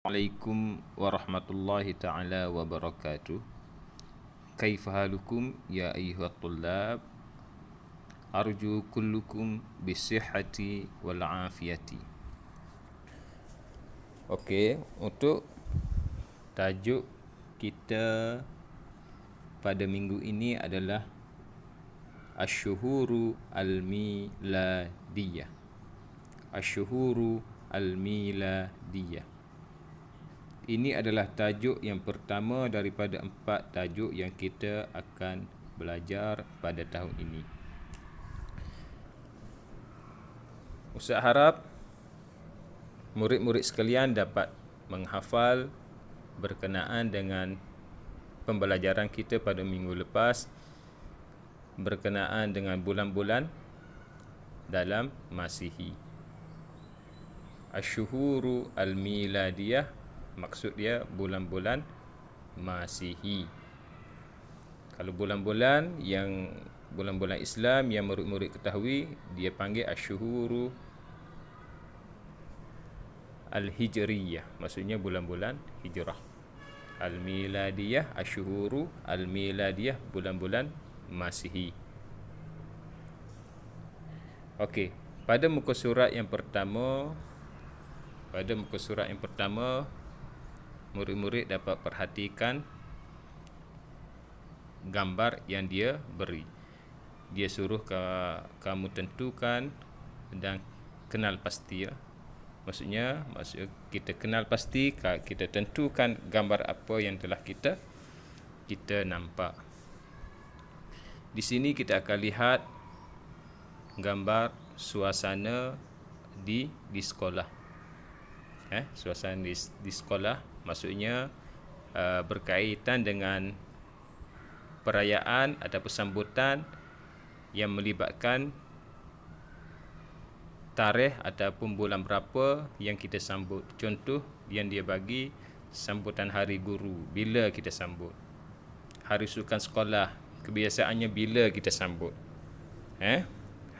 Assalamualaikum warahmatullahi ta'ala wabarakatuh. Kaifa halukum ya ayyuhat tullab? Arju kullukum bisihhati wal afiyati. Okey, untuk tajuk kita pada minggu ini adalah Asy-syuhuru al-miladiyah. Asy-syuhuru al-miladiyah. Ini adalah tajuk yang pertama daripada 4 tajuk yang kita akan belajar pada tahun ini. Ustaz harap murid-murid sekalian dapat menghafal berkenaan dengan pembelajaran kita pada minggu lepas berkenaan dengan bulan-bulan dalam Masihi. Asy-syuhuru al-miladiyah, maksud dia bulan-bulan Masihi. Kalau bulan-bulan Islam yang murid-murid ketahui, dia panggil asy-syuhuru al-hijriyah, maksudnya bulan-bulan hijrah. Al-miladiyah, asy-syuhuru al-miladiyah, bulan-bulan Masihi. Okey, pada muka surat yang pertama, murid-murid dapat perhatikan gambar yang dia beri. Dia suruh kamu tentukan dan kenal pasti ya. Maksudnya kita kenal pasti, kita tentukan gambar apa yang telah kita nampak. Di sini kita akan lihat gambar suasana di sekolah. Suasana di sekolah, maksudnya berkaitan dengan perayaan ataupun sambutan yang melibatkan tarikh ataupun bulan berapa yang kita sambut. Contoh yang dia bagi, sambutan hari guru, bila kita sambut. Hari sukan sekolah, kebiasaannya bila kita sambut.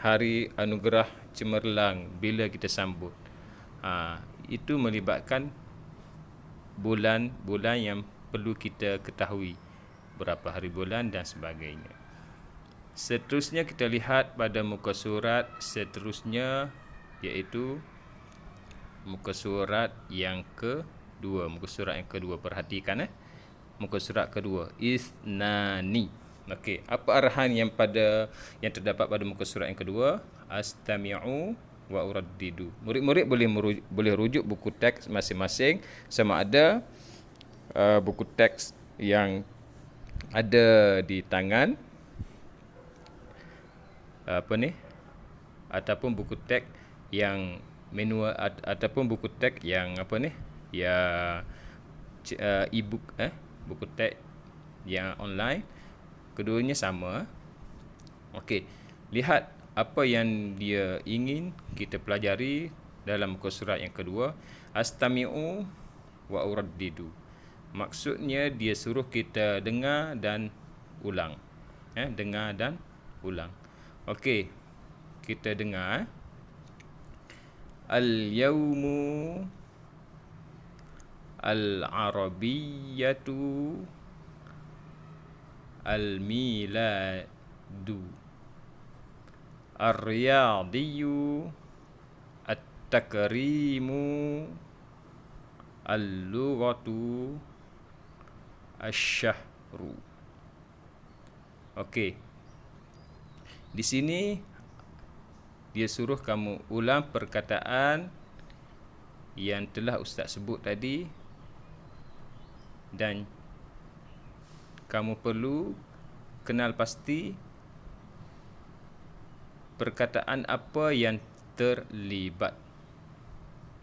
Hari anugerah cemerlang, bila kita sambut. Itu melibatkan bulan-bulan yang perlu kita ketahui, berapa hari bulan dan sebagainya. Seterusnya kita lihat pada muka surat seterusnya, iaitu muka surat yang kedua. Perhatikan muka surat kedua, Isnani. Okey, apa arahan yang terdapat pada muka surat yang kedua? Astami'u wa uraddidu. Murid-murid boleh rujuk buku teks masing-masing, sama ada buku teks yang ada di tangan ataupun buku teks yang manual ataupun buku teks yang e-book, buku teks yang online. Keduanya sama. Okey, lihat apa yang dia ingin kita pelajari dalam muka surat yang kedua. Astami'u wa uraddidu. Maksudnya dia suruh kita dengar dan ulang. Dengar dan ulang. Okey, kita dengar. Al-yawmu al-arabiyyatu al-miladu ar-riyadiyyu at-takrimu al-lughatu asy-syahru. Okey, di sini dia suruh kamu ulang perkataan yang telah Ustaz sebut tadi, dan kamu perlu kenal pasti perkataan apa yang terlibat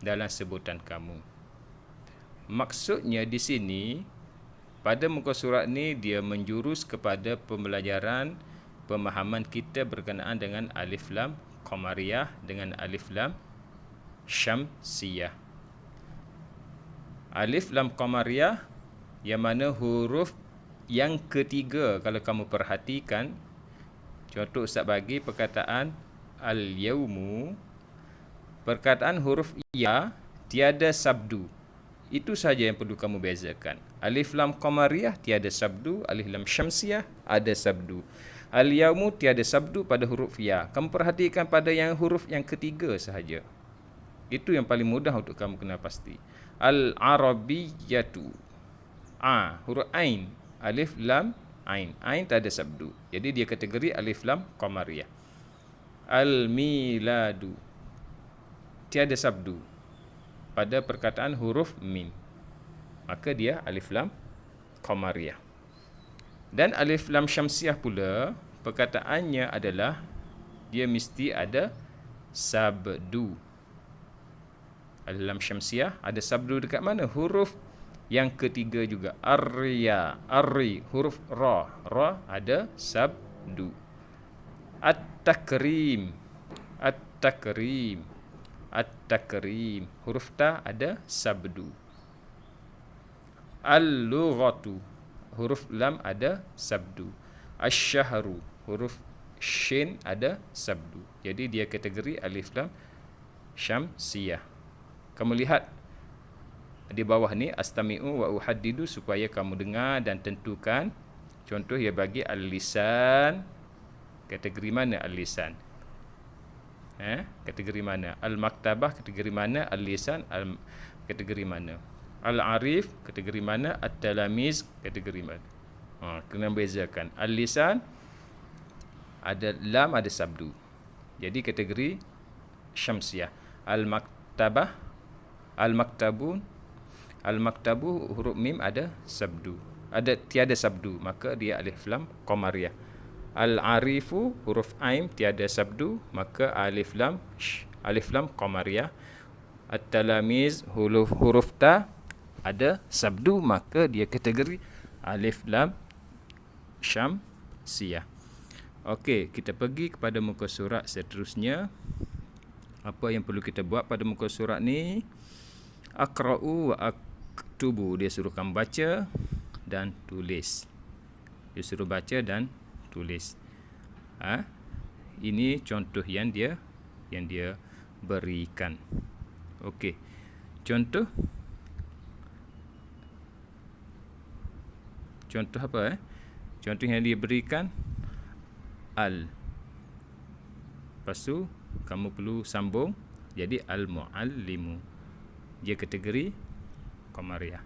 dalam sebutan kamu. Maksudnya di sini pada muka surat ni dia menjurus kepada pembelajaran pemahaman kita berkenaan dengan alif lam qamariyah dengan alif lam syamsiyah. Alif lam qamariyah yang mana huruf yang ketiga, kalau kamu perhatikan, contoh Ustaz bagi perkataan al-yawmu, perkataan huruf ya tiada sabdu. Itu saja yang perlu kamu bezakan. Alif lam qamariyah tiada sabdu, alif lam syamsiyah ada sabdu. Al-yaumu tiada sabdu pada huruf ya. Kamu perhatikan pada yang huruf yang ketiga sahaja. Itu yang paling mudah untuk kamu kena pasti. Al-arabiyyatu. Huruf ain. Alif lam ain. Ain tak ada sabdu. Jadi dia kategori alif lam qamariyah. Al-miladu. Tiada sabdu pada perkataan huruf mim. Maka dia alif lam qamariyah. Dan alif lam syamsiyah pula perkataannya adalah dia mesti ada sabdu. Alif lam syamsiyah ada sabdu dekat mana? Huruf yang ketiga juga. Arya, arri, huruf ra. Ra ada sabdu. At-takrim, at-takrim, at-takrim, huruf ta ada sabdu. Al-lughatu, huruf lam ada sabdu. Asy-syahru, huruf shin ada sabdu. Jadi dia kategori alif lam syamsiyah. Kamu lihat di bawah ni astami'u wa uhaddidu supaya kamu dengar dan tentukan. Contoh dia bagi al-lisan. Kategori mana al-lisan? Kategori mana? Al-maktabah kategori mana? Al-lisan kategori mana? Al-arif kategori mana? At-talamiz kategori mana? Kena bezakan. Al-lisan ada lam ada sabdu. Jadi kategori syamsiyah. Al-maktabah, al-maktabun, al-maktabu huruf mim ada sabdu. Ada tiada sabdu, maka dia alif lam qamariyah. Al-arifu huruf ain tiada sabdu, maka alif lam qamariyah. At-talamiz huruf ta ada sabdu, maka dia kategori alif lam syamsiyah. Okey, kita pergi kepada muka surat seterusnya. Apa yang perlu kita buat pada muka surat ni? Aqra'u wa aktubu. Dia suruh kamu baca dan tulis. Dia suruh baca dan tulis. Ini contoh yang dia berikan. Okey. Contoh apa? Contoh yang dia berikan al. Lepas tu kamu perlu sambung jadi al-muallimu. Dia kategori qamariyah.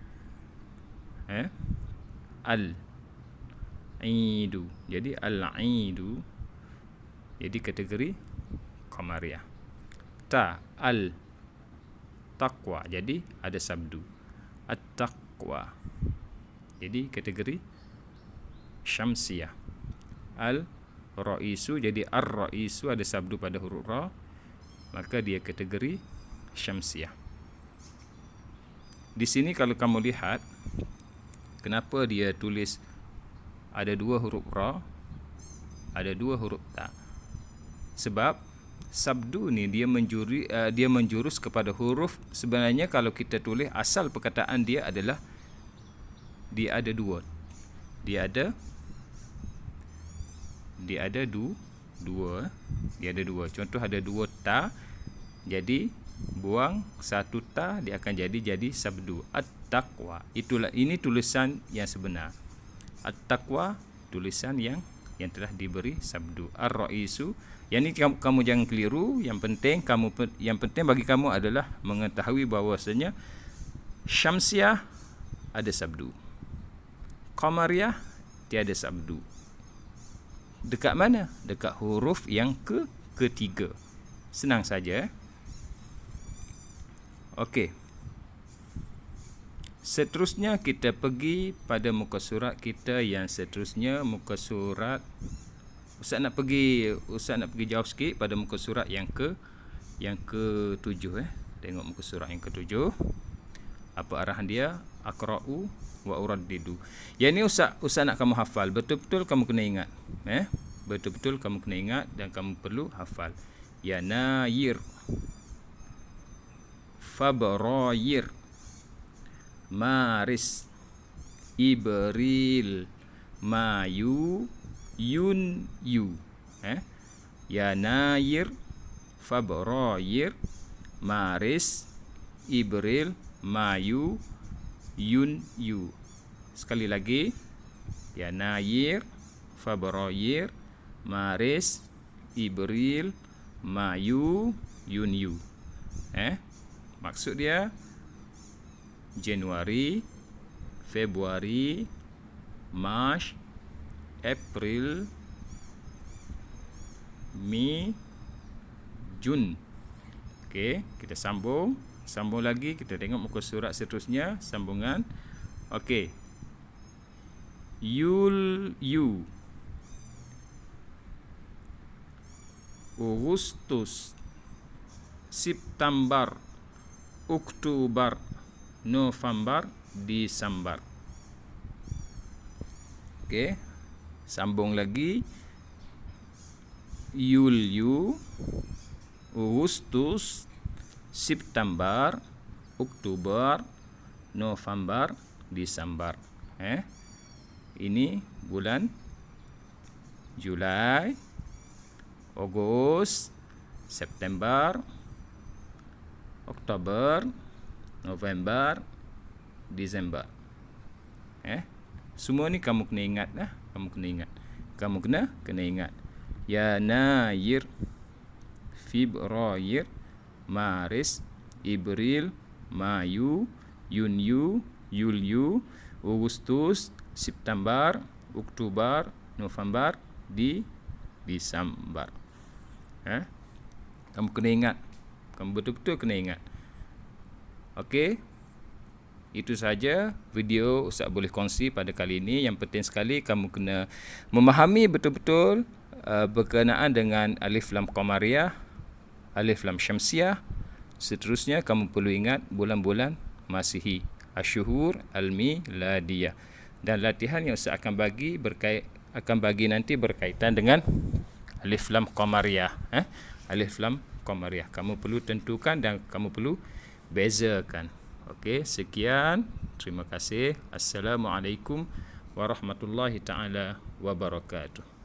Al-idu. Jadi al-idu jadi kategori qamariyah. Ta al-taqwa jadi ada sabdu. At-taqwa jadi kategori syamsiyah. Al-ra'isu jadi ar-ra'isu ada sabdu pada huruf ra, maka dia kategori syamsiyah. Di sini kalau kamu lihat kenapa dia tulis ada dua huruf ra, ada dua huruf ta. Sebab sabdu ni dia menjurus kepada huruf. Sebenarnya kalau kita tulis asal perkataan dia adalah dia ada dua. Dia ada dua. Contoh ada dua ta. Jadi buang satu ta, dia akan jadi sabdu. At-taqwa. Ini tulisan yang sebenar. At-taqwa tulisan yang telah diberi sabdu. Ar-ra'isu. Yang ni kamu jangan keliru. Yang penting bagi kamu adalah mengetahui bahawasanya syamsiyah ada sabdu. Qamariyah tiada sabdu. Dekat mana? Dekat huruf yang ketiga. Senang saja. Okey. Seterusnya kita pergi pada muka surat kita yang seterusnya, muka surat Ustaz nak pergi jauh sikit pada muka surat yang ke-7 Tengok muka surat yang ke-7. Apa arahan dia? Aqra'u wa uraddidu. Yang ni Ustaz nak kamu hafal. Betul-betul kamu kena ingat. Betul-betul kamu kena ingat dan kamu perlu hafal. Ya nayir, fabrayir, maris, ibril, mayu, yunyu. Ya nayir, fabrayir, maris, ibril, mayu, Yun, Yu. Sekali lagi. Yanayir, Februari, Maris, April, Mayu, Yun, Yu. Maksud dia Januari, Februari, Mac, April, Mei, Jun. Okey, kita sambung lagi, kita tengok muka surat seterusnya, sambungan. Okey. Yul, Yu, Agustus, September, Oktober, November, Desember. Okey, sambung lagi. Yulyu, Agustus, September, Oktober, November, Desember. Ini bulan Julai, Ogos, September, Oktober, November, Desember. Semua ni kamu kena ingat lah. Kamu kena ingat. Yanayir, Februari, Maris, April, Mayu, Yunyu, Yulyu, Agustus, September, Oktober, November, Desember. Kamu kena ingat. Kamu betul-betul kena ingat. Okey. Itu saja video Ustaz boleh kongsi pada kali ini. Yang penting sekali kamu kena memahami betul-betul berkenaan dengan alif lam qamariyah, alif lam syamsiyah. Seterusnya kamu perlu ingat bulan-bulan Masihi, asyhur al-miladiyah. Dan latihan yang Ustaz akan bagi nanti berkaitan dengan alif lam qamariyah. Alif lam qamariyah. Kamu perlu tentukan dan kamu perlu bezakan. Okey, sekian. Terima kasih. Assalamualaikum warahmatullahi taala wabarakatuh.